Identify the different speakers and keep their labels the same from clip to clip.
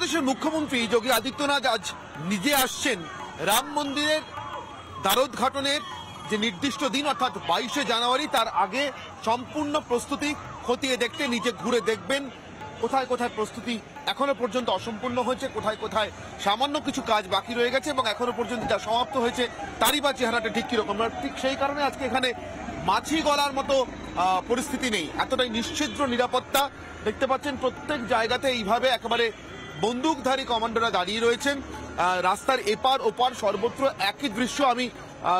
Speaker 1: উত্তরপ্রদেশের মুখ্যমন্ত্রী যোগী আদিত্যনাথ আজ নিজে আসছেন রাম মন্দিরের দ্বারোদ্ঘাটনের যে নির্দিষ্ট দিন অর্থাৎ 22শে জানুয়ারি, তার আগে সম্পূর্ণ প্রস্তুতি খতিয়ে দেখতে নিজে ঘুরে দেখবেন কোথায় কোথায় প্রস্তুতি এখনো পর্যন্ত অসম্পূর্ণ হয়েছে, কোথায় কোথায় সামান্য কিছু কাজ বাকি রয়ে গেছে এবং এখনো পর্যন্ত যা সমাপ্ত হয়েছে তারই বা চেহারাটা ঠিক কিরকম। ঠিক সেই কারণে আজকে এখানে মাছি গলার মতো পরিস্থিতি নেই, এতটাই নিশ্ছিদ্র নিরাপত্তা দেখতে পাচ্ছেন। প্রত্যেক জায়গাতে এইভাবে একেবারে বন্দুকধারী কমান্ডোরা দাঁড়িয়ে রয়েছেন। রাস্তার এপার ওপার সর্বত্র একই দৃশ্য। আমি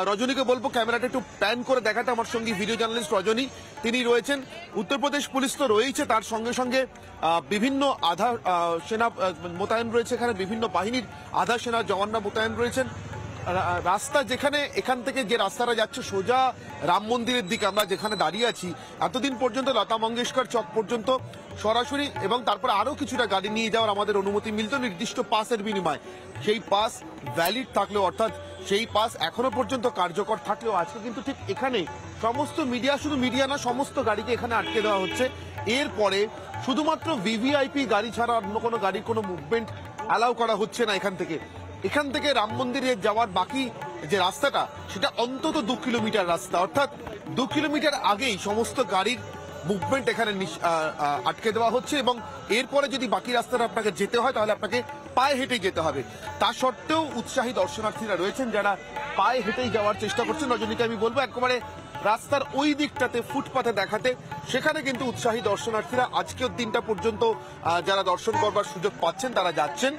Speaker 1: রজনীকে বলবো ক্যামেরাটা একটু প্যান করে দেখাতে। আমার সঙ্গে ভিডিও জার্নালিস্ট রজনী, তিনি রয়েছেন। উত্তরপ্রদেশ পুলিশ তো রয়েছে, তার সঙ্গে সঙ্গে বিভিন্ন আধা সেনা মোতায়েন রয়েছে এখানে, বিভিন্ন বাহিনীর আধা সেনা জওয়ানরা মোতায়েন রয়েছেন। রাস্তা যেখানে এখান থেকে যে রাস্তাটা যাচ্ছে সোজা রাম মন্দিরের দিকে, আমরা যেখানে দাঁড়িয়ে আছি এতদিন পর্যন্ত লতা মঙ্গেশকর চক পর্যন্ত সরাসরি এবং তারপর আরো কিছুটা গাড়ি নিয়ে যাওয়ার আমাদের অনুমতি মিলত নির্দিষ্ট পাসের বিনিময়। সেই পাস ভ্যালিড থাকলেও, অর্থাৎ সেই পাস এখনো পর্যন্ত কার্যকর থাকলেও আজকে কিন্তু ঠিক এখানে সমস্ত মিডিয়া, শুধু মিডিয়া না, সমস্ত গাড়িকে এখানে আটকে দেওয়া হচ্ছে। এরপরে শুধুমাত্র ভিভিআইপি গাড়ি ছাড়া অন্য কোনো গাড়ির কোনো মুভমেন্ট অ্যালাউ করা হচ্ছে না এখান থেকে রাম মন্দিরে যাওয়ার বাকি যে রাস্তাটা সেটা অন্তত 2 কিলোমিটার রাস্তা, অর্থাৎ 2 কিলোমিটার আগেই সমস্ত গাড়ির মুভমেন্ট এখানে আটকে দেওয়া হচ্ছে এবং এরপরে যদি বাকি রাস্তাটা আপনাকে যেতে হয় তাহলে আপনাকে পায়ে হেঁটেই যেতে হবে। তা সত্ত্বেও উৎসাহী দর্শনার্থীরা রয়েছেন যারা পায়ে হেঁটেই যাওয়ার চেষ্টা করছেন। রজনীকে আমি বলবো একেবারে রাস্তার ওই দিকটাতে ফুটপাতে দেখাতে, সেখানে কিন্তু উৎসাহী দর্শনার্থীরা আজকের দিনটা পর্যন্ত যারা দর্শন করবার সুযোগ পাচ্ছেন তারা যাচ্ছেন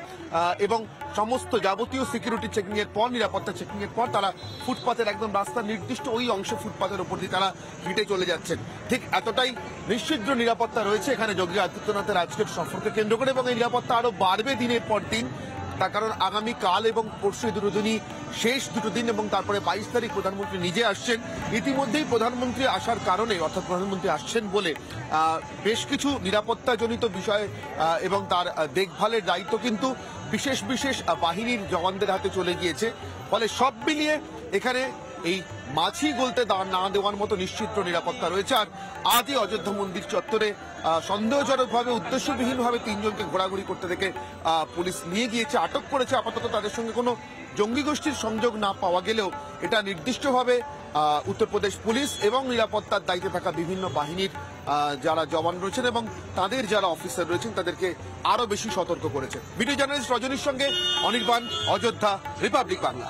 Speaker 1: এবং সমস্ত যাবতীয় সিকিউরিটি চেকিং এর পর, নিরাপত্তা চেকিং এর পর তারা ফুটপাতের একদম রাস্তার নির্দিষ্ট ওই অংশে ফুটপাতের উপর দিয়ে তারা হেঁটে চলে যাচ্ছেন। ঠিক এতটাই নিশ্চিদ্র নিরাপত্তা রয়েছে এখানে যোগী আদিত্যনাথের আজকের সফরকে কেন্দ্র করে এবং এই নিরাপত্তা আরো বাড়বে দিনের পর দিন। তার কারণ আগামী কাল এবং পরশু দুটো দিনই শেষ দুটো দিন এবং তারপরে 22 তারিখ প্রধানমন্ত্রী নিজে আসছেন। ইতিমধ্যেই প্রধানমন্ত্রী আসার কারণে, অর্থাৎ প্রধানমন্ত্রী আসছেন বলে বেশ কিছু নিরাপত্তাজনিত বিষয় এবং তার দেখভালের দায়িত্ব কিন্তু বিশেষ বিশেষ বাহিনীর জওয়ানদের হাতে চলে গিয়েছে। ফলে সব মিলিয়ে এখানে এই মাছি গলতে না দেওয়ার মতো নিশ্চিত নিরাপত্তা রয়েছে। আর আজই অযোধ্যা মন্দির চত্বরে সন্দেহজনকভাবে, উদ্দেশ্যবিহীনভাবে 3 জনকে ঘোরাঘুরি করতে দেখে পুলিশ নিয়ে গিয়েছে, আটক করেছে। আপাতত তাদের সঙ্গে কোনো জঙ্গি গোষ্ঠীর সংযোগ না পাওয়া গেলেও এটা নির্দিষ্টভাবে উত্তরপ্রদেশ পুলিশ এবং নিরাপত্তার দায়িত্বে থাকা বিভিন্ন বাহিনীর যারা জওয়ান রয়েছেন এবং তাদের যারা অফিসার রয়েছেন তাদেরকে আরো বেশি সতর্ক করেছে। ভিডিও জার্নালিস্ট রজনীর সঙ্গে অনির্বাণ, অযোধ্যা, রিপাবলিক বাংলা।